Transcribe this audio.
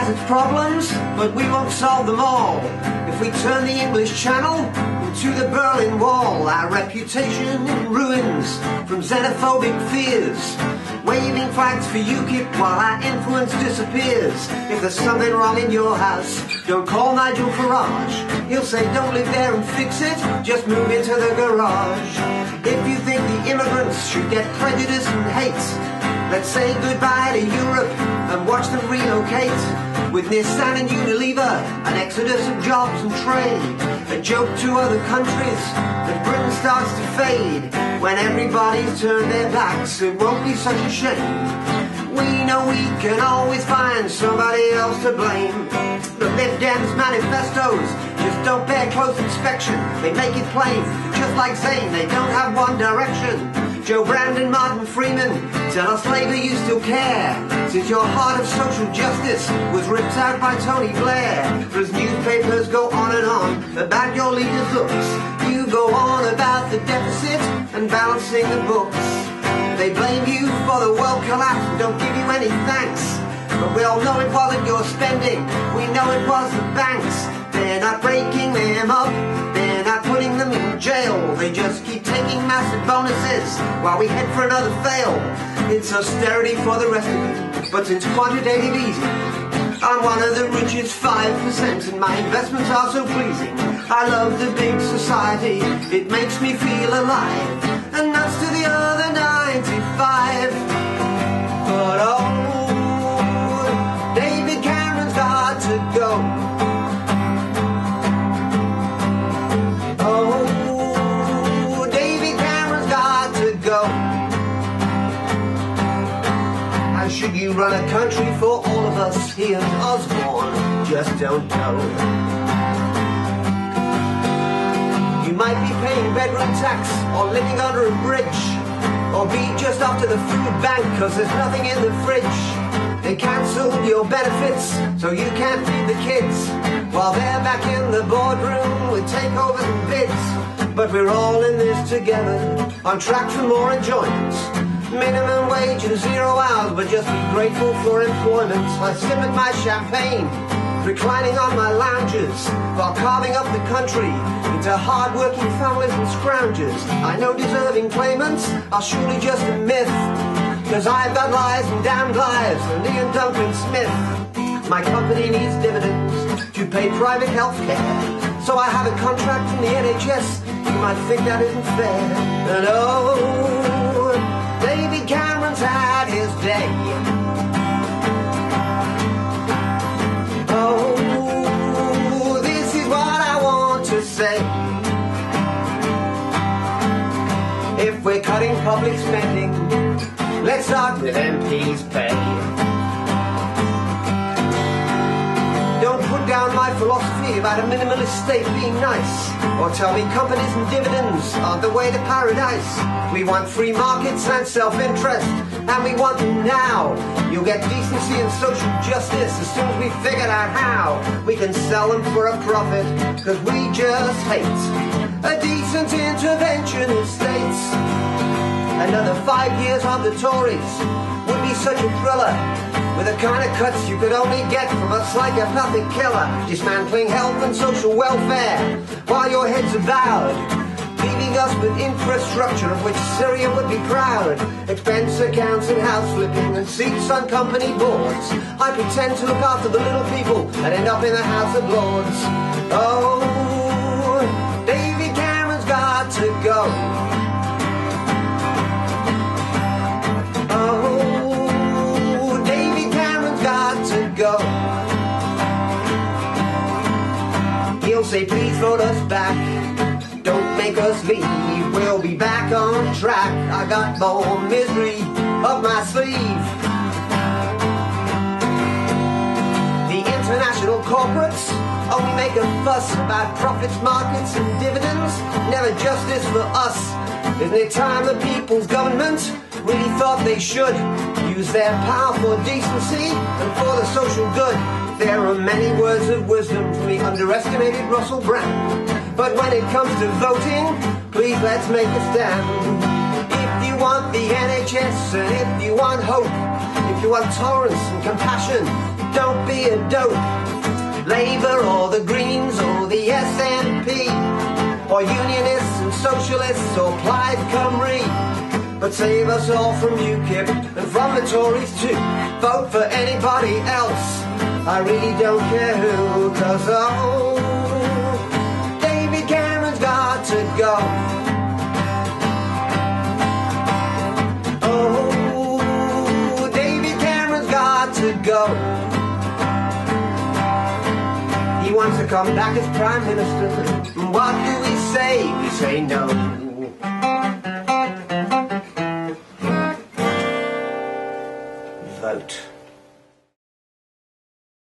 has its problems, but we won't solve them all. If we turn the English Channel into the Berlin Wall, our reputation in ruins from xenophobic fears, waving flags for UKIP while our influence disappears. If there's something wrong in your house, don't call Nigel Farage. He'll say don't live there and fix it, just move into the garage. If you think the immigrants should get prejudice and hate, let's say goodbye to Europe and watch them relocate. With Nissan and Unilever, an exodus of jobs and trade, a joke to other countries as Britain starts to fade. When everybody's turned their backs, it won't be such a shame. We know we can always find somebody else to blame. The Lib Dems manifestos just don't bear close inspection. They make it plain, just like Zayn, they don't have one direction. Joe Brandon, Martin Freeman, tell us Labour you still care, since your heart of social justice was ripped out by Tony Blair. As newspapers go on and on about your leader's looks, you go on about the deficit and balancing the books. They blame you for the world collapse and don't give you any thanks. But we all know it wasn't your spending, we know it was the banks. They're not breaking them up, they're not putting them in jail. They just keep taking massive bonuses while we head for another fail. It's austerity for the rest of you, but since quantitative easing, I'm one of the richest 5%, and my investments are so pleasing. I love the big society, it makes me feel alive, and that's to the other 95. But oh, David Cameron's got to go. Oh, David Cameron's got to go. How should you run a country for all of us? He and Osborne just don't know. You might be paying bedroom tax or living under a bridge, or be just off to the food bank cause there's nothing in the fridge. They cancelled your benefits so you can't feed the kids, while they're back in the boardroom with takeovers and bids. But we're all in this together, on track for more enjoyment. Minimum wage and 0 hours, but just be grateful for employment. I sip at my champagne, reclining on my lounges, while carving up the country into hard-working families and scroungers. I know deserving claimants are surely just a myth, cause I've got lies and damned lives, and Ian Duncan Smith. My company needs dividends to pay private health care, so I have a contract from the NHS. You might think that isn't fair. And oh, David Cameron's had his day. Oh, this is what I want to say. If we're cutting public spending, let's start with MPs' pay. Don't put down my philosophy about a minimalist state being nice, or tell me companies and dividends are the way to paradise. We want free markets and self-interest, and we want them now. You'll get decency and social justice as soon as we figured out how we can sell them for a profit, cause we just hate a decent intervention in states. Another 5 years of the Tories would be such a thriller, with the kind of cuts you could only get from a psychopathic killer, dismantling health and social welfare while your heads are bowed, leaving us with infrastructure of which Syria would be proud. Expense accounts and house flipping and seats on company boards. I pretend to look after the little people and end up in the House of Lords. Oh, David Cameron's got to go. Oh, David Cameron's got to go. He'll say, please vote us back, don't make us leave, we'll be back on track. I got more misery up my sleeve. The international corporates only make a fuss about profits, markets and dividends, never justice for us. Isn't it time the people's government really thought they should use their power for decency and for the social good? There are many words of wisdom from the underestimated Russell Brand, but when it comes to voting, please let's make a stand. If you want the NHS and if you want hope, if you want tolerance and compassion, don't be a dope. Labour or the Greens or the SNP, or Unionists and Socialists or Plaid Cymru. But save us all from UKIP and from the Tories too. Vote for anybody else, I really don't care who, 'cause oh, David Cameron's got to go. Oh, David Cameron's got to go. He wants to come back as Prime Minister, and what do we say? We say no. Vote.